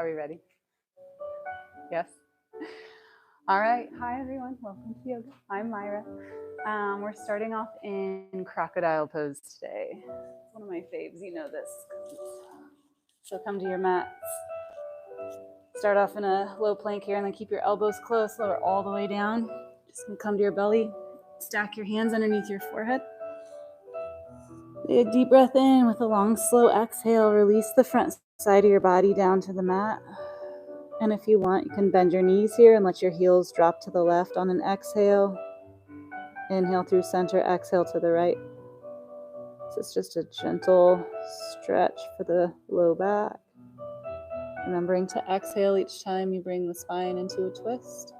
Are we ready? Yes? All right. Hi, everyone. Welcome to yoga. I'm Myra. We're starting off in crocodile pose today. It's one of my faves. You know this. So come to your mats. Start off in a low plank here and then keep your elbows close. Lower all the way down. Just come to your belly. Stack your hands underneath your forehead. Big deep breath in with a long, slow exhale. Release the front side of your body down to the mat. And if you want, you can bend your knees here and let your heels drop to the left on an exhale. Inhale through center, exhale to the right. So it's just a gentle stretch for the low back. Remembering to exhale each time you bring the spine into a twist.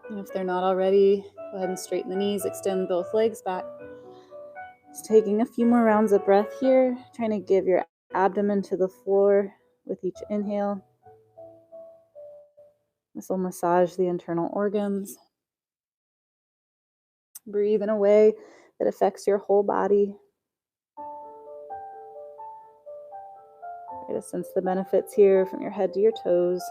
And if they're not already, go ahead and straighten the knees, extend both legs back. Just taking a few more rounds of breath here, trying to give your abdomen to the floor with each inhale. This will massage the internal organs. Breathe in a way that affects your whole body. Try to sense the benefits here from your head to your toes.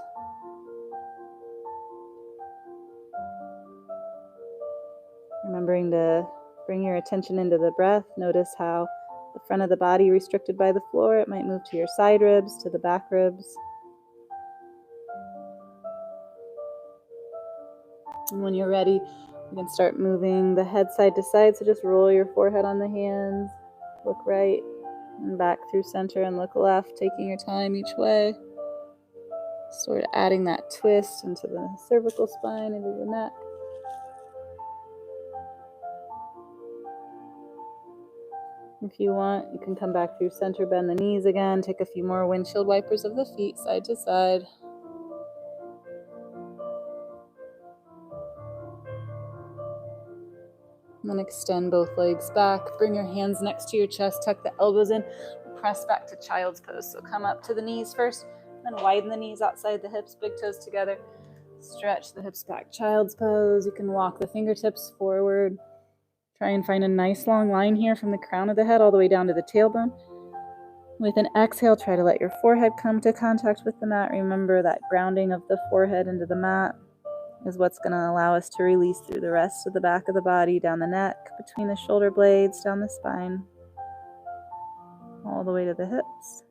Remembering to bring your attention into the breath. Notice how the front of the body restricted by the floor. It might move to your side ribs, to the back ribs. And when you're ready, you can start moving the head side to side. So just roll your forehead on the hands. Look right and back through center and look left, taking your time each way. Sort of adding that twist into the cervical spine, into the neck. If you want, you can come back through center, bend the knees again, take a few more windshield wipers of the feet, side to side. And then extend both legs back. Bring your hands next to your chest, tuck the elbows in, press back to child's pose. So come up to the knees first, then widen the knees outside the hips, big toes together. Stretch the hips back, child's pose. You can walk the fingertips forward. Try and find a nice long line here from the crown of the head all the way down to the tailbone. With an exhale, try to let your forehead come to contact with the mat. Remember that grounding of the forehead into the mat is what's going to allow us to release through the rest of the back of the body, down the neck, between the shoulder blades, down the spine, all the way to the hips.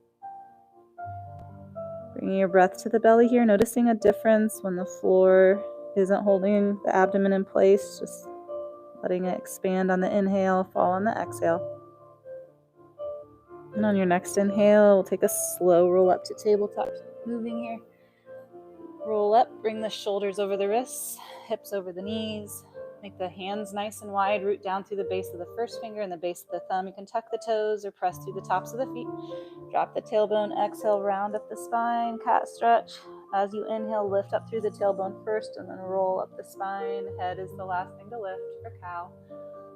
Bringing your breath to the belly here, noticing a difference when the floor isn't holding the abdomen in place, just letting it expand on the inhale, fall on the exhale. And on your next inhale, we'll take a slow roll up to tabletop. Moving here. Roll up, bring the shoulders over the wrists, hips over the knees. Make the hands nice and wide, root down through the base of the first finger and the base of the thumb. You can tuck the toes or press through the tops of the feet. Drop the tailbone, exhale, round up the spine, cat stretch. As you inhale, lift up through the tailbone first and then roll up the spine. Head is the last thing to lift for cow.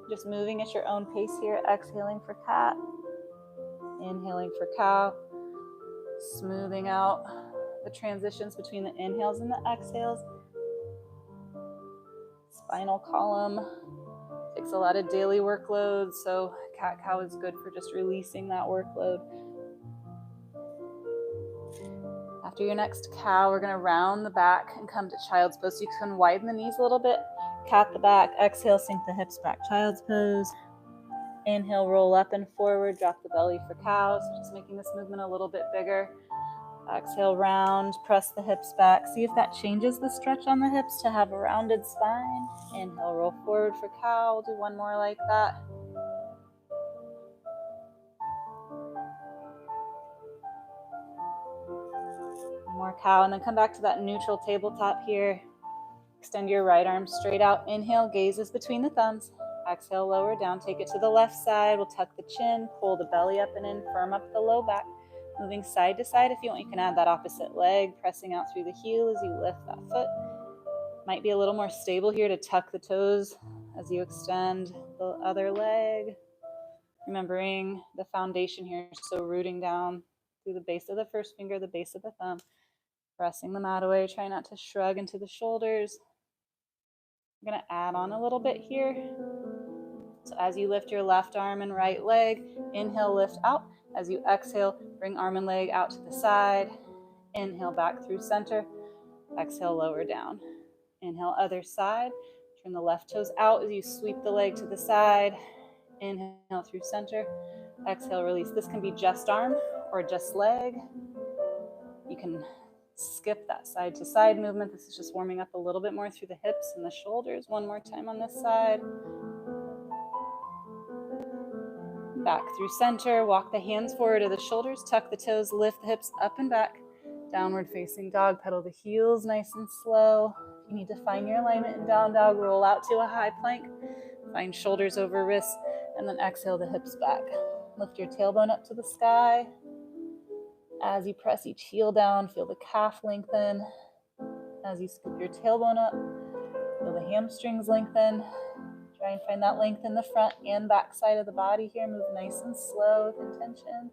Just moving at your own pace here, exhaling for cat, inhaling for cow, smoothing out the transitions between the inhales and the exhales. Spinal column takes a lot of daily workload, so cat-cow is good for just releasing that workload. After your next cow, we're going to round the back and come to child's pose. So you can widen the knees a little bit, cat the back, exhale, sink the hips back, child's pose. Inhale, roll up and forward, drop the belly for cow. So just making this movement a little bit bigger. Exhale, round, press the hips back. See if that changes the stretch on the hips to have a rounded spine. Inhale, roll forward for cow. We'll do one more like that. More cow, and then come back to that neutral tabletop here. Extend your right arm straight out. Inhale, gazes between the thumbs. Exhale, lower down. Take it to the left side. We'll tuck the chin, pull the belly up and in, firm up the low back. Moving side to side. If you want, you can add that opposite leg, pressing out through the heel as you lift that foot. Might be a little more stable here to tuck the toes as you extend the other leg. Remembering the foundation here, so rooting down through the base of the first finger, the base of the thumb. Pressing the mat away, try not to shrug into the shoulders. I'm going to add on a little bit here. So as you lift your left arm and right leg, inhale, lift out. As you exhale, bring arm and leg out to the side. Inhale back through center. Exhale, lower down. Inhale, other side. Turn the left toes out as you sweep the leg to the side. Inhale through center. Exhale, release. This can be just arm or just leg. You can skip that side to side movement. This is just warming up a little bit more through the hips and the shoulders. One more time on this side. Back through center. Walk the hands forward to the shoulders. Tuck the toes. Lift the hips up and back. Downward facing dog. Pedal the heels nice and slow. You need to find your alignment in down dog. Roll out to a high plank. Find shoulders over wrists. And then exhale the hips back. Lift your tailbone up to the sky. As you press each heel down, feel the calf lengthen. As you scoop your tailbone up, feel the hamstrings lengthen. Try and find that length in the front and back side of the body here. Move nice and slow with intention.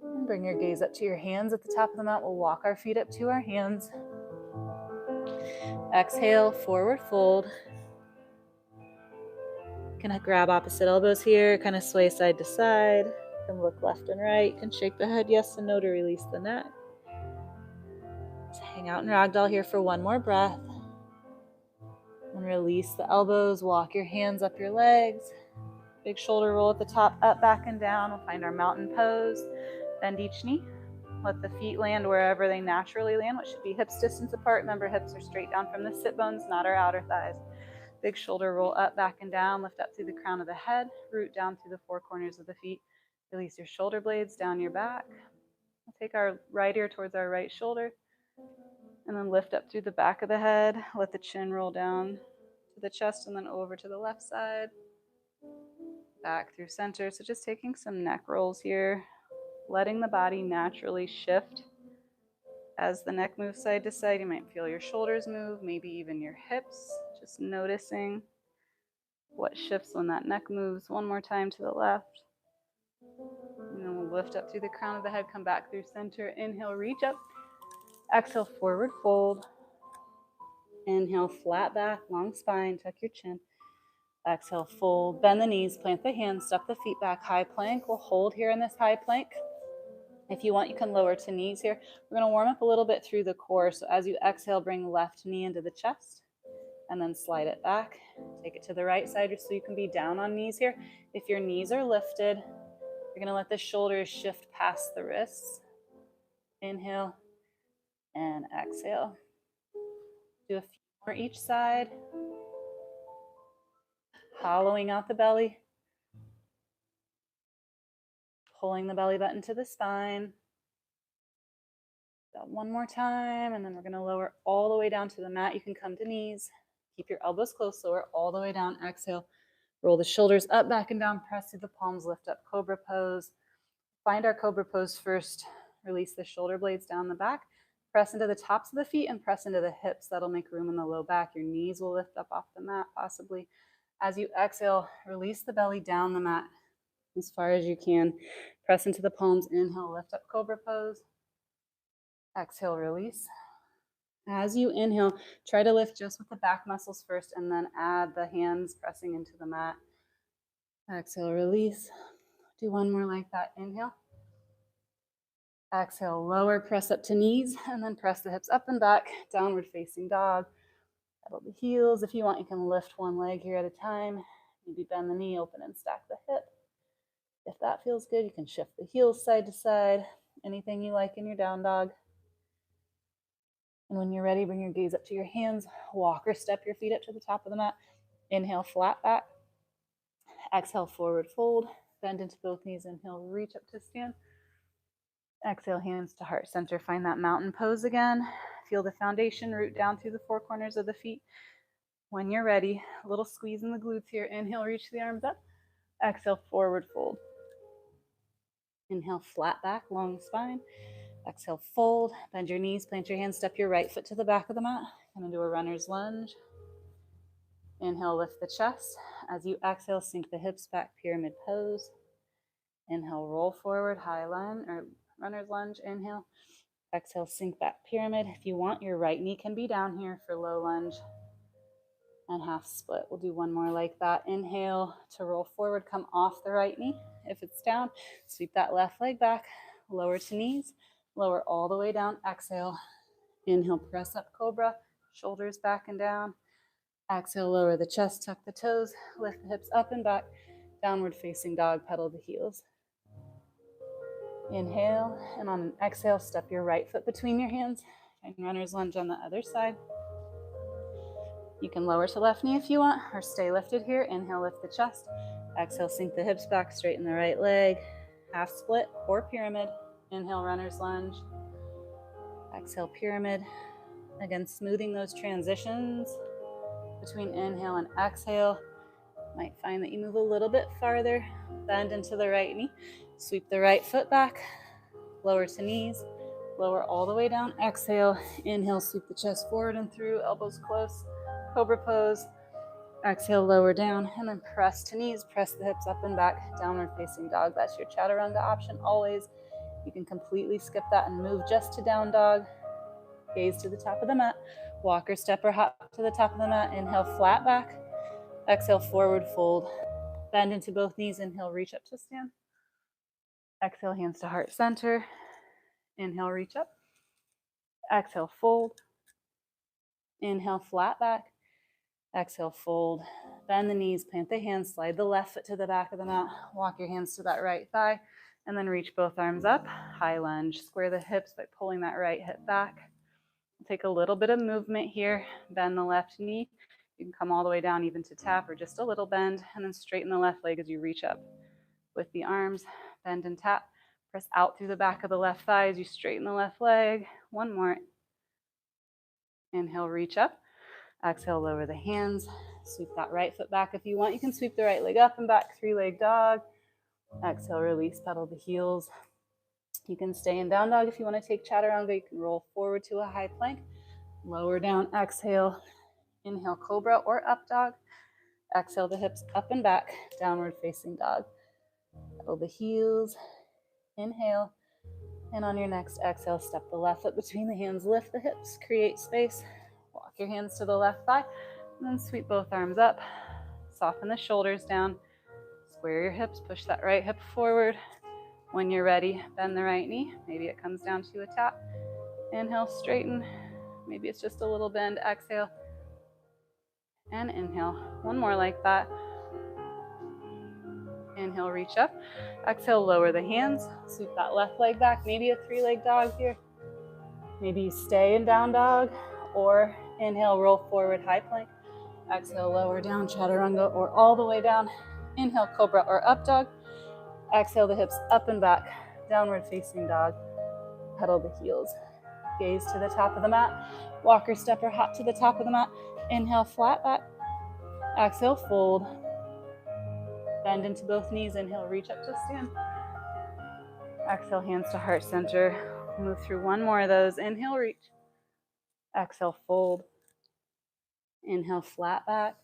And bring your gaze up to your hands at the top of the mat. We'll walk our feet up to our hands. Exhale, forward fold. Gonna grab opposite elbows here, kind of sway side to side. You can look left and right. You can shake the head yes and no to release the neck. Just hang out in ragdoll here for one more breath. And release the elbows. Walk your hands up your legs. Big shoulder roll at the top, up, back, and down. We'll find our mountain pose. Bend each knee. Let the feet land wherever they naturally land, which should be hips distance apart. Remember, hips are straight down from the sit bones, not our outer thighs. Big shoulder roll up, back, and down. Lift up through the crown of the head. Root down through the four corners of the feet. Release your shoulder blades down your back. We'll take our right ear towards our right shoulder. And then lift up through the back of the head. Let the chin roll down to the chest and then over to the left side. Back through center. So just taking some neck rolls here. Letting the body naturally shift. As the neck moves side to side, you might feel your shoulders move, maybe even your hips. Just noticing what shifts when that neck moves. One more time to the left. And then we'll lift up through the crown of the head, come back through center. Inhale, reach up. Exhale, forward fold. Inhale, flat back, long spine, tuck your chin. Exhale, fold, bend the knees, plant the hands, step the feet back, high plank. We'll hold here in this high plank. If you want, you can lower to knees here. We're going to warm up a little bit through the core. So as you exhale, bring left knee into the chest and then slide it back. Take it to the right side so you can be down on knees here. If your knees are lifted, you're going to let the shoulders shift past the wrists. Inhale and exhale. Do a few more each side. Hollowing out the belly. Pulling the belly button to the spine. One more time, and then we're going to lower all the way down to the mat. You can come to knees. Keep your elbows close, lower all the way down. Exhale. Roll the shoulders up, back, and down. Press through the palms. Lift up, cobra pose. Find our cobra pose first. Release the shoulder blades down the back. Press into the tops of the feet and press into the hips. That'll make room in the low back. Your knees will lift up off the mat, possibly. As you exhale, release the belly down the mat as far as you can. Press into the palms. Inhale, lift up, cobra pose. Exhale, release. As you inhale, try to lift just with the back muscles first and then add the hands pressing into the mat. Exhale, release. Do one more like that. Inhale. Exhale, lower, press up to knees, and then press the hips up and back, downward facing dog. Pedal the heels. If you want, you can lift one leg here at a time. Maybe bend the knee, open and stack the hip. If that feels good, you can shift the heels side to side. Anything you like in your down dog. And when you're ready, bring your gaze up to your hands. Walk or step your feet up to the top of the mat. Inhale, flat back. Exhale, forward fold. Bend into both knees. Inhale, reach up to stand. Exhale, hands to heart center. Find that mountain pose again. Feel the foundation root down through the four corners of the feet. When you're ready, a little squeeze in the glutes here. Inhale, reach the arms up. Exhale, forward fold. Inhale, flat back, long spine. Exhale, fold, bend your knees, plant your hands, step your right foot to the back of the mat. Gonna do a runner's lunge. Inhale, lift the chest. As you exhale, sink the hips back, pyramid pose. Inhale, roll forward, high lunge, or runner's lunge. Inhale. Exhale, sink back, pyramid. If you want, your right knee can be down here for low lunge. and half split. We'll do one more like that. Inhale to roll forward, come off the right knee. If it's down, sweep that left leg back, lower to knees, lower all the way down. Exhale, inhale, press up, cobra, shoulders back and down. Exhale, lower the chest, tuck the toes, lift the hips up and back, downward facing dog, pedal the heels. Inhale, and on an exhale, step your right foot between your hands, and runner's lunge on the other side. You can lower to left knee if you want, or stay lifted here. Inhale, lift the chest. Exhale, sink the hips back, straighten the right leg. Half split or pyramid. Inhale, runner's lunge. Exhale, pyramid. Again, smoothing those transitions between inhale and exhale. Might find that you move a little bit farther. Bend into the right knee. Sweep the right foot back. Lower to knees. Lower all the way down. Exhale. Inhale, sweep the chest forward and through. Elbows close. Cobra pose. Exhale, lower down, and then press to knees. Press the hips up and back. Downward facing dog. That's your chaturanga option always. You can completely skip that and move just to down dog. Gaze to the top of the mat. Walk or step or hop to the top of the mat. Inhale, flat back. Exhale, forward fold. Bend into both knees. Inhale, reach up to stand. Exhale, hands to heart center. Inhale, reach up. Exhale, fold. Inhale, flat back. Exhale, fold. Bend the knees, plant the hands, slide the left foot to the back of the mat. Walk your hands to that right thigh, and then reach both arms up. High lunge. Square the hips by pulling that right hip back. Take a little bit of movement here. Bend the left knee. You can come all the way down even to tap or just a little bend, and then straighten the left leg as you reach up. With the arms, bend and tap. Press out through the back of the left thigh as you straighten the left leg. One more. Inhale, reach up. Exhale, lower the hands. Sweep that right foot back if you want. You can sweep the right leg up and back, three-leg dog. Exhale, release, pedal the heels. You can stay in down dog if you want to take chaturanga. You can roll forward to a high plank. Lower down, exhale. Inhale, cobra or up dog. Exhale the hips up and back, downward facing dog. Pedal the heels. Inhale. And on your next exhale, step the left foot between the hands, lift the hips, create space. Walk your hands to the left thigh, and then sweep both arms up. Soften the shoulders down. Square your hips, push that right hip forward. When you're ready, bend the right knee. Maybe it comes down to a tap. Inhale, straighten. Maybe it's just a little bend. Exhale. And inhale. One more like that. Inhale, reach up. Exhale, lower the hands. Sweep that left leg back. Maybe a three-leg dog here. Maybe you stay in down dog, or inhale, roll forward, high plank. Exhale, lower down, chaturanga, or all the way down. Inhale, cobra or up dog. Exhale, the hips up and back, downward facing dog. Pedal the heels. Gaze to the top of the mat. Walk or step or hop to the top of the mat. Inhale, flat back. Exhale, fold. Bend into both knees. Inhale, reach up to stand. Exhale, hands to heart center. Move through one more of those. Inhale, reach. Exhale, fold. Inhale, flat back.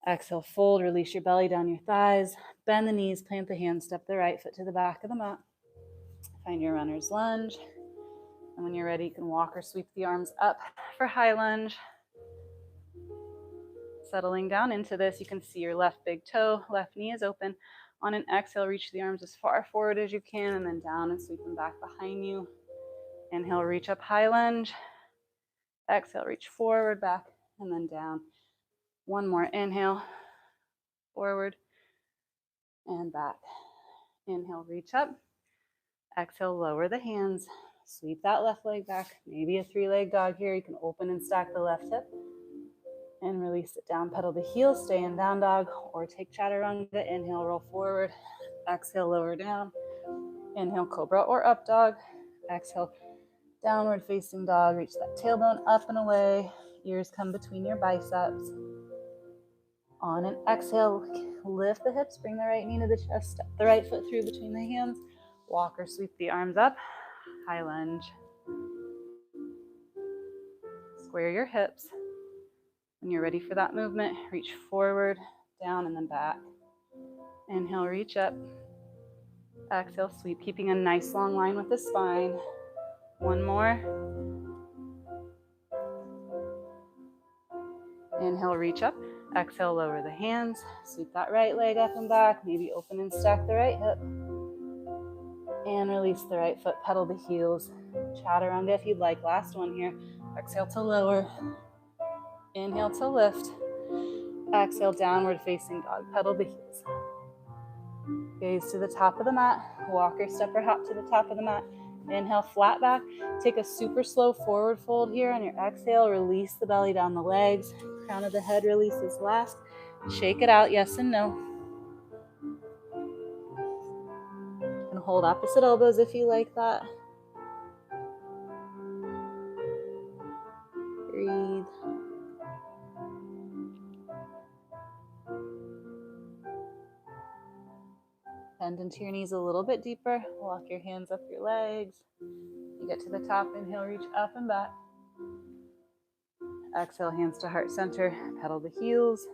Exhale, fold. Release your belly down your thighs. Bend the knees, plant the hands, step the right foot to the back of the mat. Find your runner's lunge. And when you're ready, you can walk or sweep the arms up for high lunge. Settling down into this, you can see your left big toe, left knee is open. On an exhale, reach the arms as far forward as you can, and then down and sweep them back behind you. Inhale, reach up, high lunge. Exhale, reach forward, back, and then down. One more inhale, forward, and back. Inhale, reach up. Exhale, lower the hands. Sweep that left leg back. Maybe a three-leg dog here. You can open and stack the left hip. And release it down, pedal the heels, stay in down dog, or take chaturanga. Inhale, roll forward. Exhale, lower down. Inhale, cobra or up dog. Exhale, downward facing dog. Reach that tailbone up and away. Ears come between your biceps. On an exhale, lift the hips, bring the right knee to the chest, step the right foot through between the hands. Walk or sweep the arms up. High lunge. Square your hips. When you're ready for that movement, reach forward, down, and then back. Inhale, reach up. Exhale, sweep, keeping a nice long line with the spine. One more. Inhale, reach up. Exhale, lower the hands. Sweep that right leg up and back. Maybe open and stack the right hip. And release the right foot, pedal the heels. Chaturanga if you'd like. Last one here. Exhale to lower. Inhale to lift. Exhale, downward facing dog. Pedal the heels. Gaze to the top of the mat. Walk or step or hop to the top of the mat. Inhale, flat back. Take a super slow forward fold here on your exhale. Release the belly down the legs. Crown of the head releases last. Shake it out, yes and no. And hold opposite elbows if you like that. Breathe. Bend into your knees a little bit deeper. Walk your hands up your legs. You get to the top, inhale, reach up and back. Exhale, hands to heart center. Pedal the heels.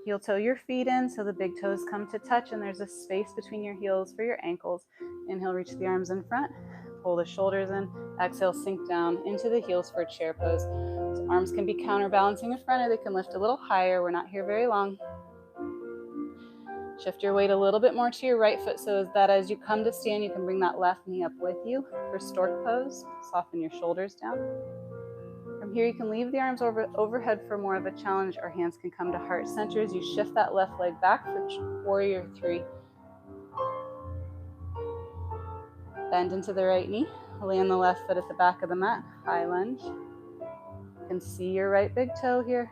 Heel toe your feet in so the big toes come to touch and there's a space between your heels for your ankles. Inhale, reach the arms in front. Pull the shoulders in. Exhale, sink down into the heels for chair pose. So arms can be counterbalancing in front or they can lift a little higher. We're not here very long. Shift your weight a little bit more to your right foot so that as you come to stand, you can bring that left knee up with you. For stork pose, soften your shoulders down. From here, you can leave the arms overhead for more of a challenge, or hands can come to heart center as you shift that left leg back for warrior three. Bend into the right knee, land the left foot at the back of the mat, high lunge. You can see your right big toe here.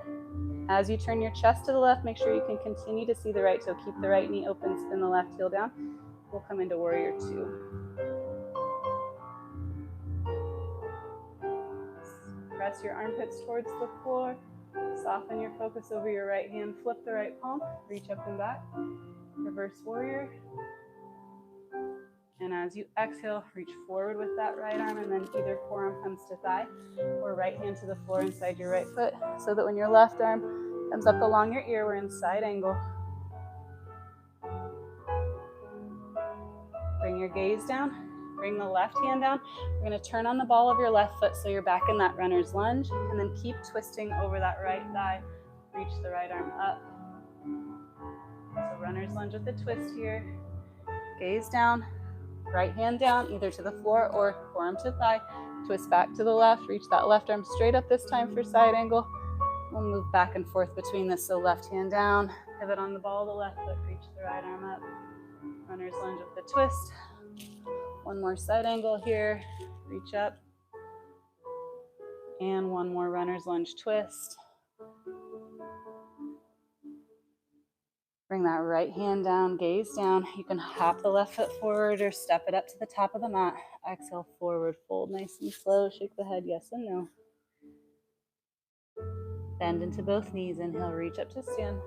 As you turn your chest to the left, make sure you can continue to see the right toe. Keep the right knee open, spin the left heel down. We'll come into warrior two. Press your armpits towards the floor. Soften your focus over your right hand. Flip the right palm. Reach up and back. Reverse warrior. And as you exhale, reach forward with that right arm, and then either forearm comes to thigh or right hand to the floor inside your right foot, so that when your left arm comes up along your ear, we're in side angle. Bring your gaze down. Bring the left hand down. We're going to turn on the ball of your left foot so you're back in that runner's lunge, and then keep twisting over that right thigh. Reach the right arm up. So runner's lunge with the twist here. Gaze down. Right hand down, either to the floor or forearm to thigh. Twist back to the left. Reach that left arm straight up this time for side angle. We'll move back and forth between this. So left hand down, pivot on the ball of the left foot, reach the right arm up. Runner's lunge with the twist. One more side angle here. Reach up. And one more runner's lunge twist. Bring that right hand down, gaze down. You can hop the left foot forward or step it up to the top of the mat. Exhale, forward fold, nice and slow. Shake the head, yes and no. Bend into both knees. Inhale, reach up to stand.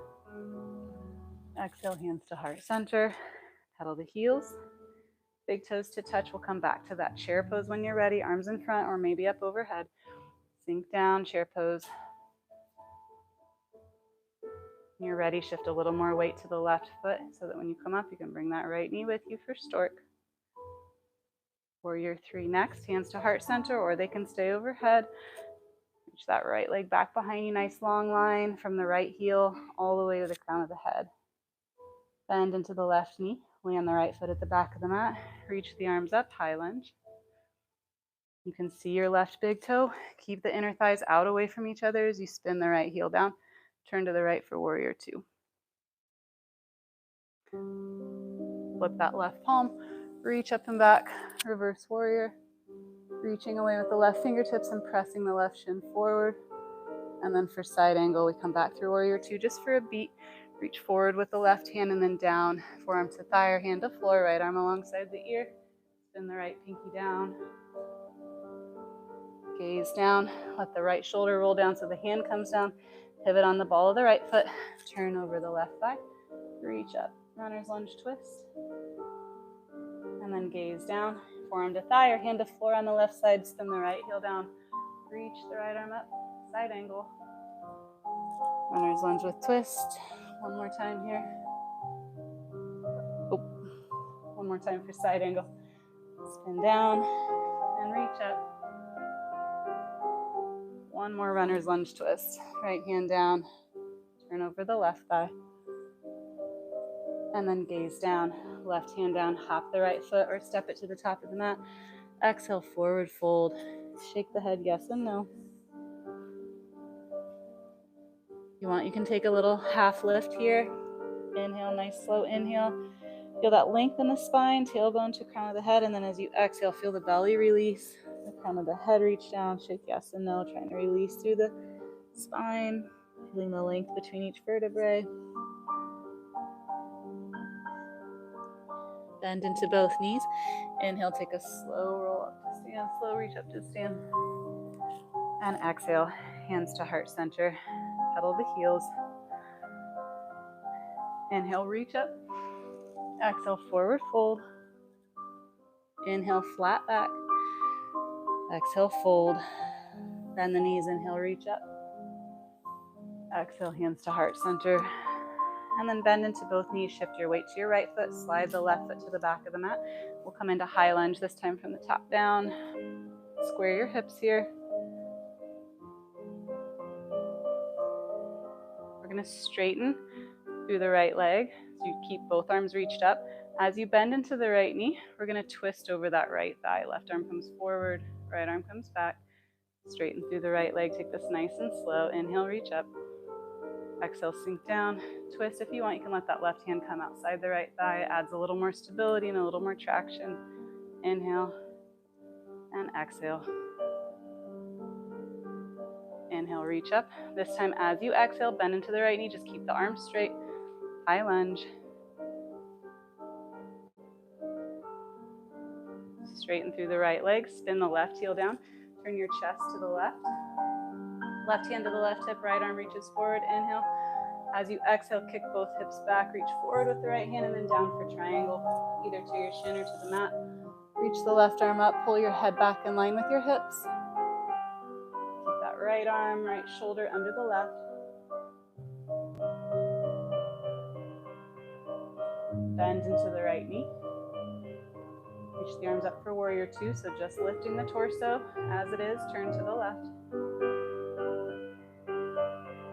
Exhale, hands to heart center. Pedal the heels. Big toes to touch. We'll come back to that chair pose when you're ready. Arms in front or maybe up overhead. Sink down, chair pose. When you're ready, shift a little more weight to the left foot so that when you come up, you can bring that right knee with you for stork. Warrior three next. Hands to heart center or they can stay overhead. Reach that right leg back behind you. Nice long line from the right heel all the way to the crown of the head. Bend into the left knee. Land the right foot at the back of the mat. Reach the arms up, high lunge. You can see your left big toe. Keep the inner thighs out away from each other as you spin the right heel down. Turn to the right for warrior two. Flip that left palm. Reach up and back. Reverse warrior. Reaching away with the left fingertips and pressing the left shin forward. And then for side angle, we come back through warrior two just for a beat. Reach forward with the left hand and then down. Forearm to thigh or hand to floor. Right arm alongside the ear. Spin the right pinky down. Gaze down. Let the right shoulder roll down so the hand comes down. Pivot on the ball of the right foot. Turn over the left thigh. Reach up. Runner's lunge twist. And then gaze down. Forearm to thigh or hand to floor on the left side. Spin the right heel down. Reach the right arm up. Side angle. Runner's lunge with twist. One more time here. Oh. One more time for side angle. Spin down and reach up. One more runner's lunge twist. Right hand down, turn over the left thigh. And then gaze down, left hand down, hop the right foot or step it to the top of the mat. Exhale, forward fold. Shake the head yes and no. If you want, you can take a little half lift here. Inhale, nice slow inhale. Feel that length in the spine, tailbone to crown of the head, and then as you exhale, feel the belly release, the crown of the head reach down, shake yes and no, trying to release through the spine, feeling the length between each vertebrae. Bend into both knees. Inhale, take a slow roll up to stand, slow reach up to stand. And exhale, hands to heart center, pedal the heels. Inhale, reach up. Exhale, forward fold. Inhale, flat back. Exhale, fold. Bend the knees, inhale, reach up. Exhale, hands to heart center. And then bend into both knees, shift your weight to your right foot, slide the left foot to the back of the mat. We'll come into high lunge, this time from the top down. Square your hips here. We're gonna straighten through the right leg, so you keep both arms reached up. As you bend into the right knee, we're gonna twist over that right thigh. Left arm comes forward, right arm comes back. Straighten through the right leg, take this nice and slow. Inhale, reach up. Exhale, sink down, twist. If you want, you can let that left hand come outside the right thigh. It adds a little more stability and a little more traction. Inhale and exhale. Inhale, reach up. This time, as you exhale, bend into the right knee. Just keep the arms straight. High lunge. Straighten through the right leg. Spin the left heel down. Turn your chest to the left. Left hand to the left hip, right arm reaches forward. Inhale. As you exhale, kick both hips back, reach forward with the right hand, and then down for triangle, either to your shin or to the mat. Reach the left arm up, pull your head back in line with your hips. Keep that right arm, right shoulder under the left. Bend into the right knee. Reach the arms up for warrior two, so just lifting the torso as it is, turn to the left.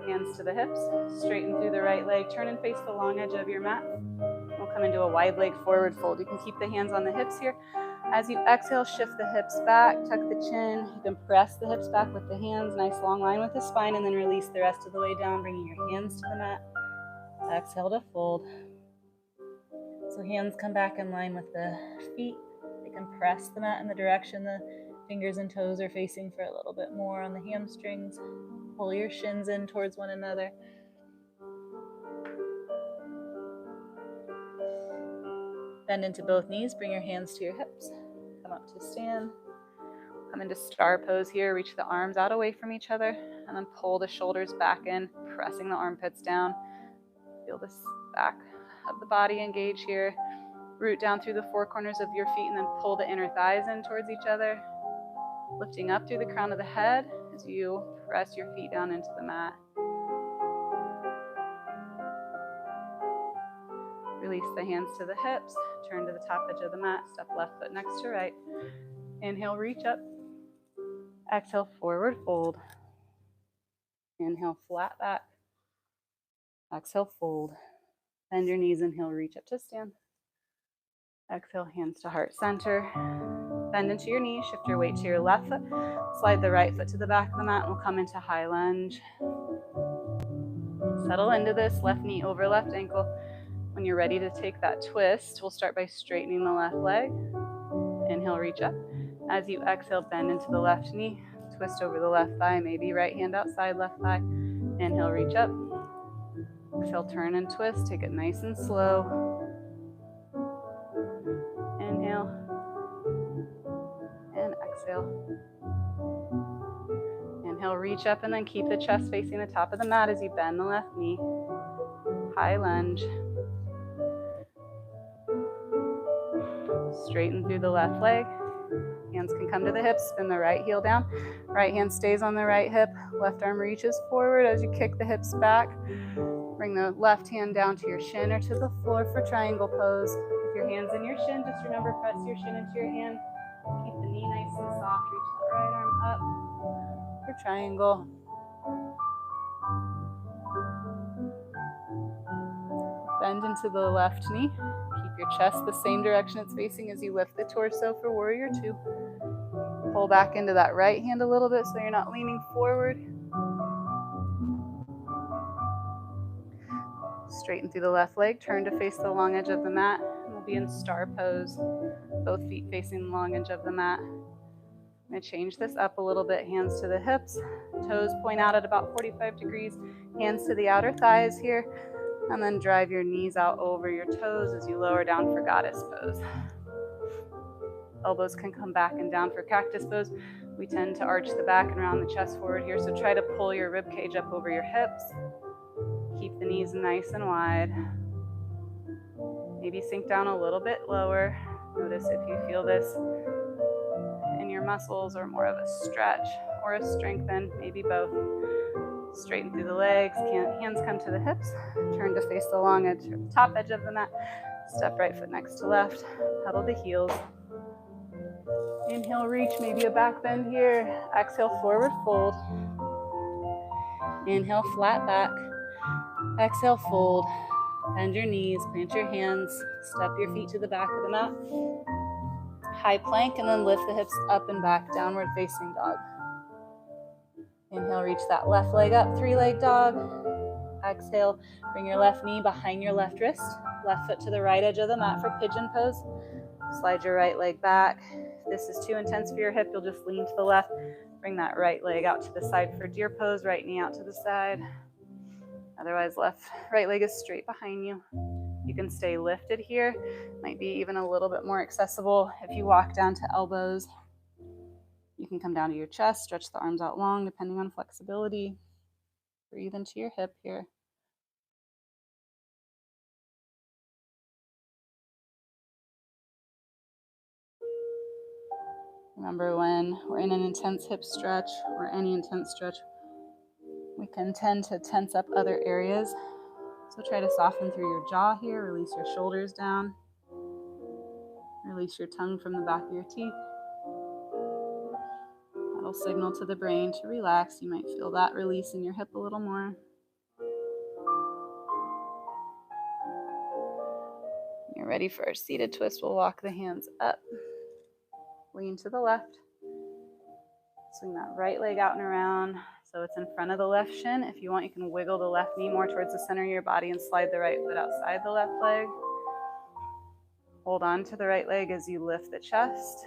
Hands to the hips, straighten through the right leg, turn and face the long edge of your mat. We'll come into a wide leg forward fold. You can keep the hands on the hips here. As you exhale, shift the hips back, tuck the chin. You can press the hips back with the hands, nice long line with the spine, and then release the rest of the way down, bringing your hands to the mat. Exhale to fold. So hands come back in line with the feet. They can press the mat in the direction the fingers and toes are facing for a little bit more on the hamstrings. Pull your shins in towards one another. Bend into both knees, bring your hands to your hips. Come up to stand. Come into star pose here, reach the arms out away from each other, and then pull the shoulders back in, pressing the armpits down. Feel this back of the body engage here. Root down through the four corners of your feet, and then pull the inner thighs in towards each other. Lifting up through the crown of the head as you press your feet down into the mat. Release the hands to the hips, turn to the top edge of the mat, step left foot next to right. Inhale, reach up. Exhale, forward fold. Inhale, flat back. Exhale, fold. Bend your knees, inhale, reach up to stand. Exhale, hands to heart center. Bend into your knees, shift your weight to your left foot. Slide the right foot to the back of the mat, and we'll come into high lunge. Settle into this, left knee over left ankle. When you're ready to take that twist, we'll start by straightening the left leg. Inhale, reach up. As you exhale, bend into the left knee. Twist over the left thigh, maybe right hand outside left thigh. Inhale, reach up. Exhale, turn and twist. Take it nice and slow. Inhale. And exhale. Inhale, reach up, and then keep the chest facing the top of the mat as you bend the left knee. High lunge. Straighten through the left leg. Hands can come to the hips, spin the right heel down. Right hand stays on the right hip. Left arm reaches forward as you kick the hips back. Bring the left hand down to your shin or to the floor for triangle pose. If your hand's in your shin, just remember, press your shin into your hand. Keep the knee nice and soft. Reach that right arm up for triangle. Bend into the left knee. Keep your chest the same direction it's facing as you lift the torso for warrior two. Pull back into that right hand a little bit so you're not leaning forward. Straighten through the left leg, turn to face the long edge of the mat. We'll be in star pose, both feet facing the long edge of the mat. I'm going to change this up a little bit, hands to the hips, toes point out at about 45 degrees, hands to the outer thighs here, and then drive your knees out over your toes as you lower down for goddess pose. Elbows can come back and down for cactus pose. We tend to arch the back and round the chest forward here, so try to pull your rib cage up over your hips. Keep the knees nice and wide. Maybe sink down a little bit lower. Notice if you feel this in your muscles or more of a stretch or a strengthen, maybe both. Straighten through the legs, hands come to the hips, turn to face the long edge or the top edge of the mat. Step right foot next to left, pedal the heels. Inhale, reach, maybe a back bend here. Exhale, forward fold. Inhale, flat back. Exhale, fold. Bend your knees, plant your hands, step your feet to the back of the mat. High plank, and then lift the hips up and back, downward facing dog. Inhale, reach that left leg up, three-leg dog. Exhale, bring your left knee behind your left wrist, left foot to the right edge of the mat for pigeon pose. Slide your right leg back. If this is too intense for your hip, you'll just lean to the left. Bring that right leg out to the side for deer pose, right knee out to the side. Otherwise, right leg is straight behind you. You can stay lifted here. Might be even a little bit more accessible if you walk down to elbows. You can come down to your chest, stretch the arms out long depending on flexibility. Breathe into your hip here. Remember, when we're in an intense hip stretch or any intense stretch, we can tend to tense up other areas. So try to soften through your jaw here, release your shoulders down, release your tongue from the back of your teeth. That'll signal to the brain to relax. You might feel that release in your hip a little more. When you're ready for our seated twist, we'll walk the hands up, lean to the left, swing that right leg out and around so it's in front of the left shin. If you want, you can wiggle the left knee more towards the center of your body and slide the right foot outside the left leg. Hold on to the right leg as you lift the chest.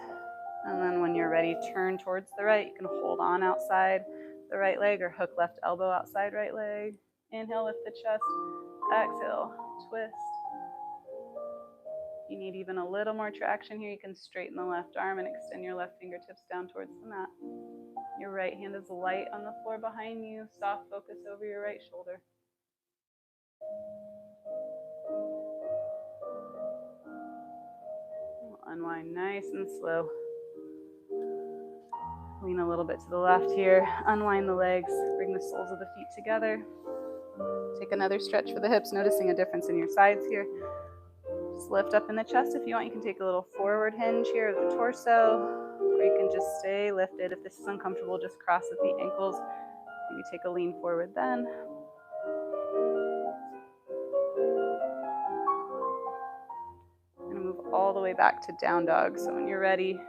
And then when you're ready, turn towards the right. You can hold on outside the right leg or hook left elbow outside right leg. Inhale, lift the chest. Exhale, twist. If you need even a little more traction here, you can straighten the left arm and extend your left fingertips down towards the mat. Your right hand is light on the floor behind you. Soft focus over your right shoulder. Unwind nice and slow. Lean a little bit to the left here. Unwind the legs. Bring the soles of the feet together. Take another stretch for the hips, noticing a difference in your sides here. Just lift up in the chest. If you want, you can take a little forward hinge here of the torso, or you can just stay lifted. If this is uncomfortable, just cross at the ankles. Maybe take a lean forward then. I'm going to move all the way back to down dog. So when you're ready,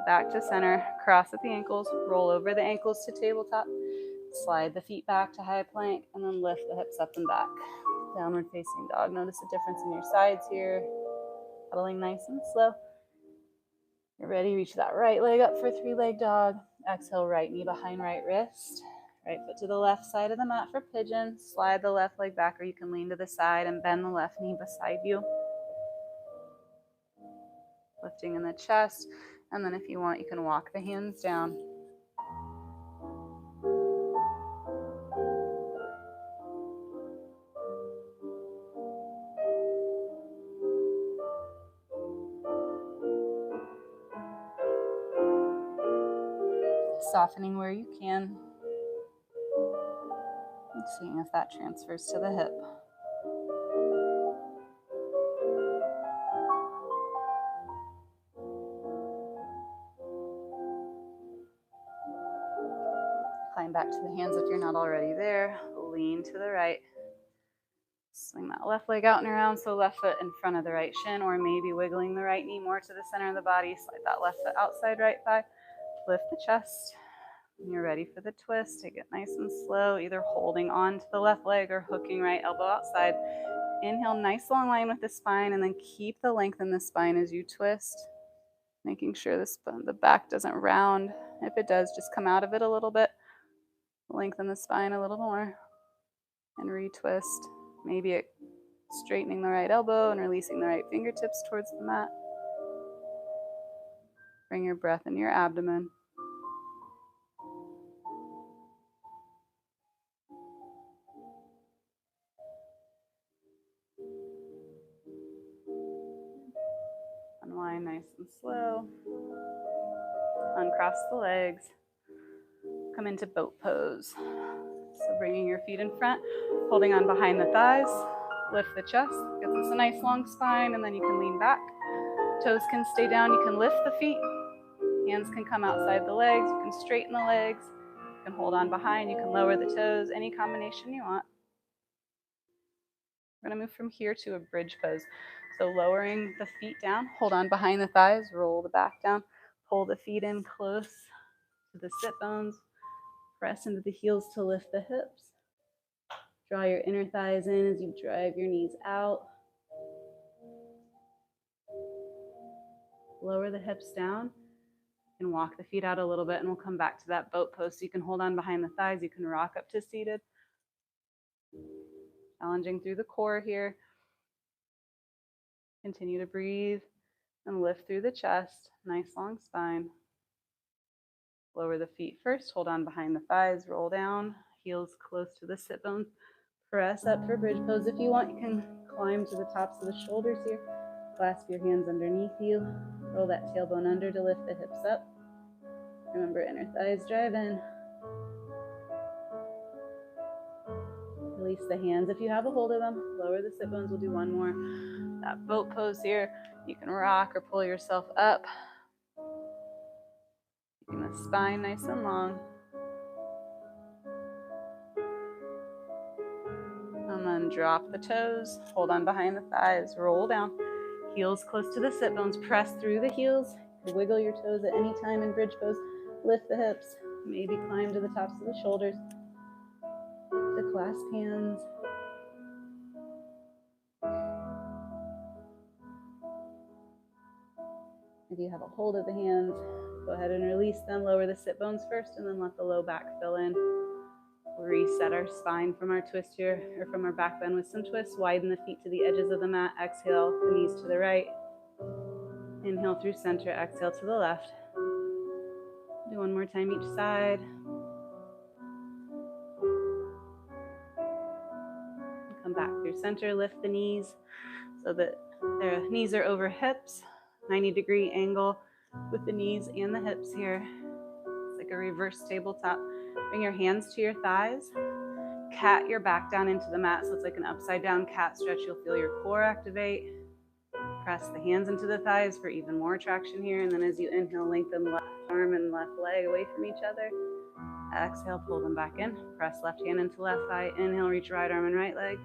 back to center, cross at the ankles, roll over the ankles to tabletop, slide the feet back to high plank, and then lift the hips up and back. Downward facing dog. Notice the difference in your sides here. Pedaling nice and slow. You're ready, reach that right leg up for three-leg dog. Exhale, right knee behind right wrist. Right foot to the left side of the mat for pigeon. Slide the left leg back, or you can lean to the side and bend the left knee beside you. Lifting in the chest. And then if you want, you can walk the hands down. Softening where you can. And seeing if that transfers to the hip. Climb back to the hands if you're not already there. Lean to the right. Swing that left leg out and around, so left foot in front of the right shin, or maybe wiggling the right knee more to the center of the body. Slide that left foot outside right thigh. Lift the chest. When you're ready for the twist, take it nice and slow, either holding on to the left leg or hooking right elbow outside. Inhale, nice long line with the spine, and then keep the length in the spine as you twist, making sure the back doesn't round. If it does, just come out of it a little bit. Lengthen the spine a little more and retwist. Maybe straightening the right elbow and releasing the right fingertips towards the mat. Bring your breath into your abdomen. Unwind nice and slow. Uncross the legs. Come into boat pose. So bringing your feet in front, holding on behind the thighs. Lift the chest, gets us a nice long spine, and then you can lean back. Toes can stay down, you can lift the feet. Hands can come outside the legs, you can straighten the legs. You can hold on behind, you can lower the toes, any combination you want. We're gonna move from here to a bridge pose. So lowering the feet down, hold on behind the thighs, roll the back down, pull the feet in close to the sit bones, press into the heels to lift the hips. Draw your inner thighs in as you drive your knees out. Lower the hips down and walk the feet out a little bit, and we'll come back to that boat pose. So you can hold on behind the thighs, you can rock up to seated. Challenging through the core here. Continue to breathe and lift through the chest. Nice long spine. Lower the feet first, hold on behind the thighs, roll down, heels close to the sit bones. Press up for bridge pose. If you want, you can climb to the tops of the shoulders here. Clasp your hands underneath you. Roll that tailbone under to lift the hips up. Remember, inner thighs drive in. Release the hands if you have a hold of them. Lower the sit bones. We'll do one more. That boat pose here. You can rock or pull yourself up. Keeping the spine nice and long. And then drop the toes. Hold on behind the thighs. Roll down. Heels close to the sit bones. Press through the heels. Wiggle your toes at any time in bridge pose. Lift the hips. Maybe climb to the tops of the shoulders. To clasp hands. If you have a hold of the hands, go ahead and release them. Lower the sit bones first and then let the low back fill in. We'll reset our spine from our twist here, or from our back bend with some twists. Widen the feet to the edges of the mat. Exhale, the knees to the right. Inhale through center, exhale to the left. Do one more time each side. Come back through center, lift the knees so that the knees are over hips. 90-degree angle with the knees and the hips here. It's like a reverse tabletop. Bring your hands to your thighs. Cat your back down into the mat, so it's like an upside down cat stretch. You'll feel your core activate. Press the hands into the thighs for even more traction here. And then as you inhale, lengthen left arm and left leg away from each other. Exhale, pull them back in. Press left hand into left thigh. Inhale, reach right arm and right leg.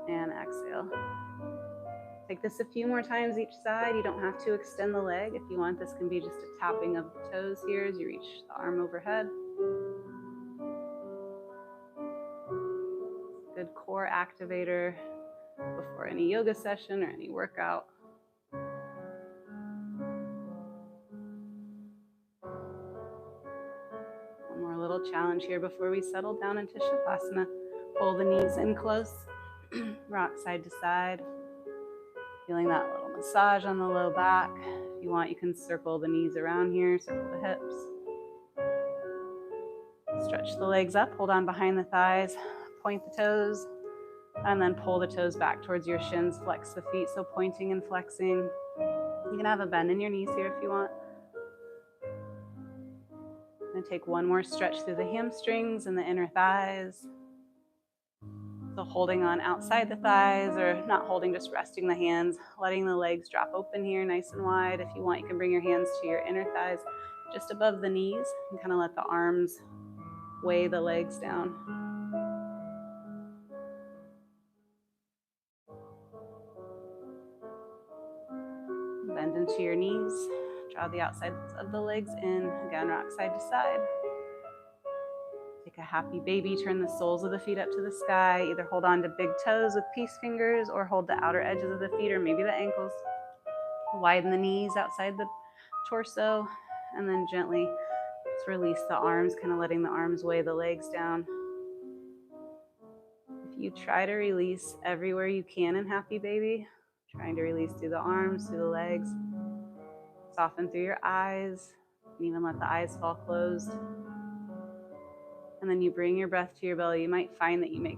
And exhale. Take this a few more times each side. You don't have to extend the leg. If you want, this can be just a tapping of the toes here as you reach the arm overhead. Good core activator before any yoga session or any workout. One more little challenge here before we settle down into Shavasana. Pull the knees in close, rock side to side. Feeling that little massage on the low back. If you want, you can circle the knees around here, circle the hips. Stretch the legs up, hold on behind the thighs, point the toes, and then pull the toes back towards your shins, flex the feet, so pointing and flexing. You can have a bend in your knees here if you want. And take one more stretch through the hamstrings and the inner thighs. So holding on outside the thighs, or not holding, just resting the hands, letting the legs drop open here nice and wide. If you want, you can bring your hands to your inner thighs just above the knees, and kind of let the arms weigh the legs down. Bend into your knees, draw the outsides of the legs in, again, rock side to side. Take a happy baby, turn the soles of the feet up to the sky, either hold on to big toes with peace fingers or hold the outer edges of the feet or maybe the ankles. Widen the knees outside the torso, and then gently just release the arms, kind of letting the arms weigh the legs down. If you try to release everywhere you can in happy baby, trying to release through the arms, through the legs, soften through your eyes, and even let the eyes fall closed. And then you bring your breath to your belly. You might find that your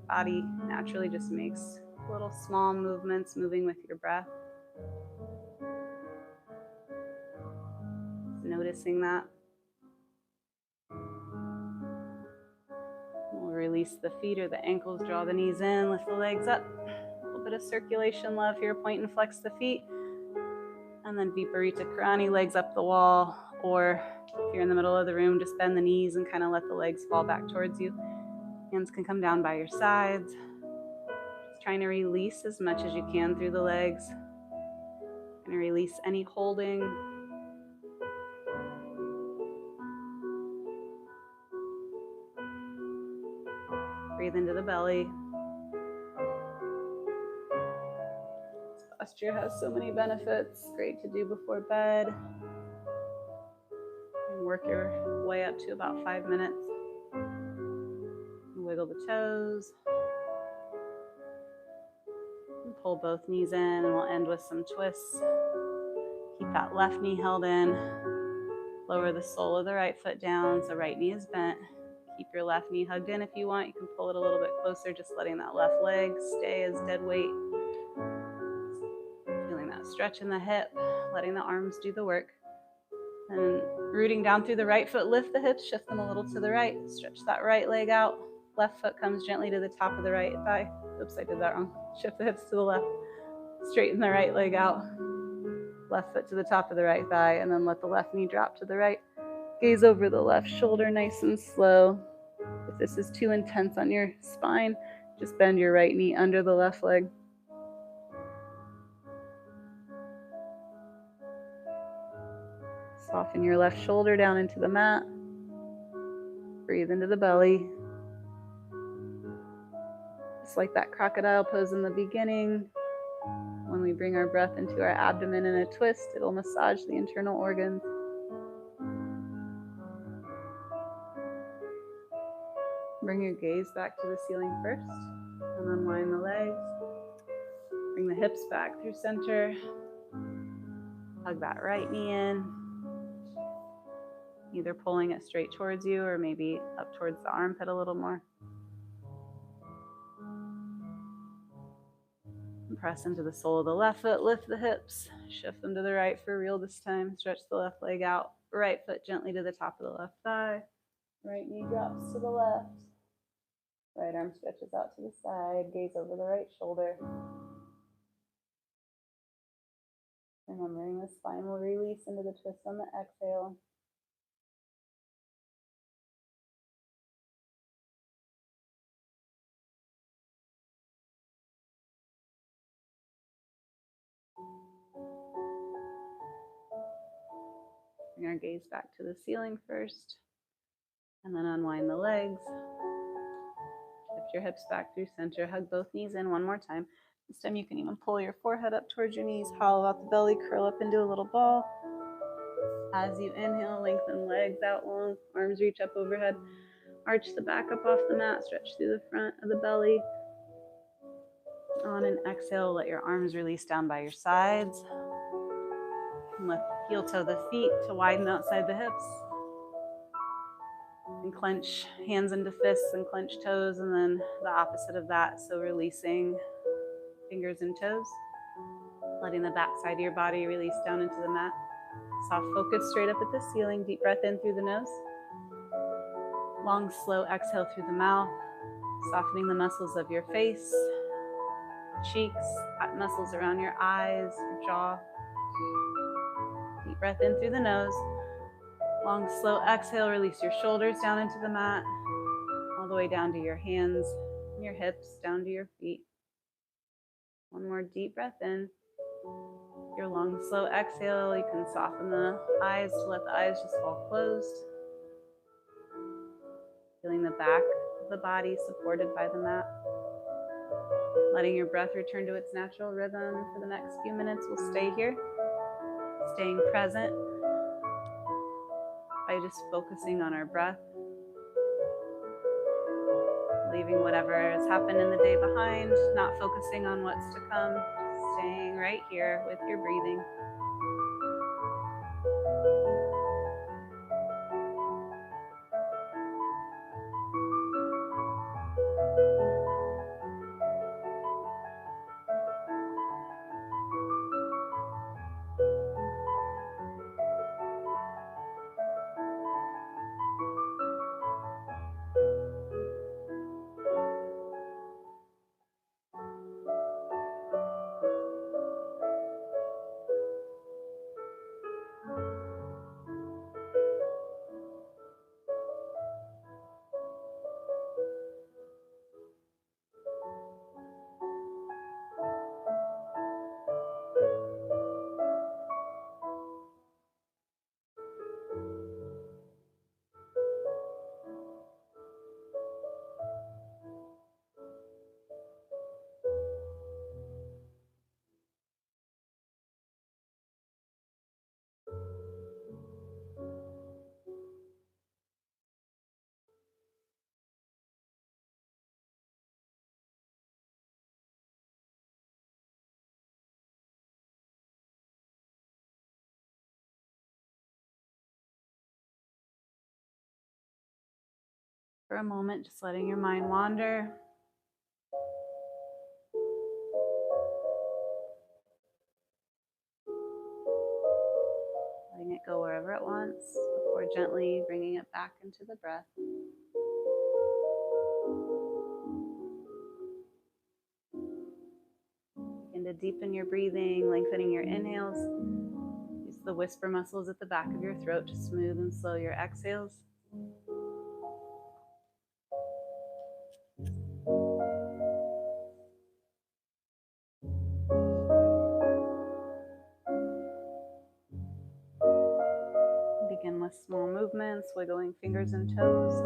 body naturally just makes little small movements, moving with your breath. Noticing that. We'll release the feet or the ankles, draw the knees in, lift the legs up. A little bit of circulation love here, point and flex the feet. And then Viparita Karani, legs up the wall, or if you're in the middle of the room, just bend the knees and kind of let the legs fall back towards you. Hands can come down by your sides. Just trying to release as much as you can through the legs. And release any holding. Breathe into the belly. This posture has so many benefits. Great to do before bed. And work your way up to about 5 minutes. Wiggle the toes. And pull both knees in, and we'll end with some twists. Keep that left knee held in. Lower the sole of the right foot down so right knee is bent. Keep your left knee hugged in if you want. You can pull it a little bit closer, just letting that left leg stay as dead weight. Feeling that stretch in the hip, letting the arms do the work. And rooting down through the right foot, lift the hips, shift them a little to the right. Stretch that right leg out. Left foot comes gently to the top of the right thigh. Oops, I did that wrong. Shift the hips to the left. Straighten the right leg out. Left foot to the top of the right thigh, and then let the left knee drop to the right. Gaze over the left shoulder, nice and slow. If this is too intense on your spine, just bend your right knee under the left leg. Soften your left shoulder down into the mat. Breathe into the belly. Just like that crocodile pose in the beginning. When we bring our breath into our abdomen in a twist, it'll massage the internal organs. Bring your gaze back to the ceiling first, and unwind the legs. Bring the hips back through center. Hug that right knee in, either pulling it straight towards you or maybe up towards the armpit a little more. And press into the sole of the left foot, lift the hips, shift them to the right for real this time. Stretch the left leg out, right foot gently to the top of the left thigh. Right knee drops to the left. Right arm stretches out to the side, gaze over the right shoulder. Remembering the spine will release into the twist on the exhale. Bring our gaze back to the ceiling first, and then unwind the legs. Shift your hips back through center. Hug both knees in one more time. This time you can even pull your forehead up towards your knees, hollow out the belly, curl up into a little ball. As you inhale, lengthen legs out long, arms reach up overhead. Arch the back up off the mat, stretch through the front of the belly. On an exhale, let your arms release down by your sides. And lift heel toe the feet to widen outside the hips. And clench hands into fists and clench toes, and then the opposite of that. So releasing fingers and toes. Letting the back side of your body release down into the mat. Soft focus straight up at the ceiling. Deep breath in through the nose. Long, slow exhale through the mouth. Softening the muscles of your face, cheeks, muscles around your eyes, your jaw. Deep breath in through the nose. Long, slow exhale, release your shoulders down into the mat, all the way down to your hands and your hips, down to your feet. One more deep breath in. Your long, slow exhale, you can soften the eyes to let the eyes just fall closed. Feeling the back of the body supported by the mat. Letting your breath return to its natural rhythm for the next few minutes. We'll stay here, staying present by just focusing on our breath. Leaving whatever has happened in the day behind, not focusing on what's to come, staying right here with your breathing. For a moment, just letting your mind wander. Letting it go wherever it wants before gently bringing it back into the breath. Begin to deepen your breathing, lengthening your inhales. Use the whisper muscles at the back of your throat to smooth and slow your exhales. Begin with small movements, wiggling fingers and toes.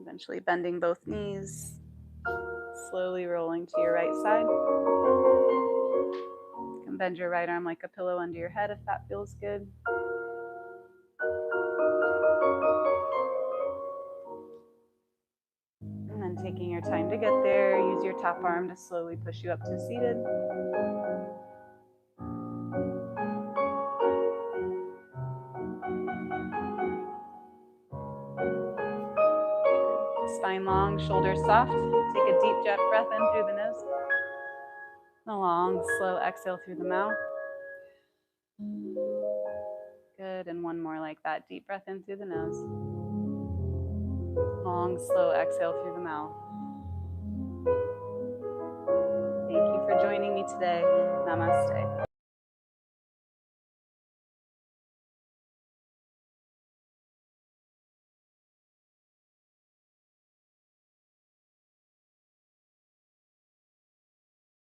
Eventually bending both knees, slowly rolling to your right side. You can bend your right arm like a pillow under your head if that feels good. And then taking your time to get there, use your top arm to slowly push you up to seated. Spine long, shoulders soft. Take a deep breath in through the nose. A long, slow exhale through the mouth. Good, and one more like that. Deep breath in through the nose. Long, slow exhale through the mouth. Thank you for joining me today. Namaste.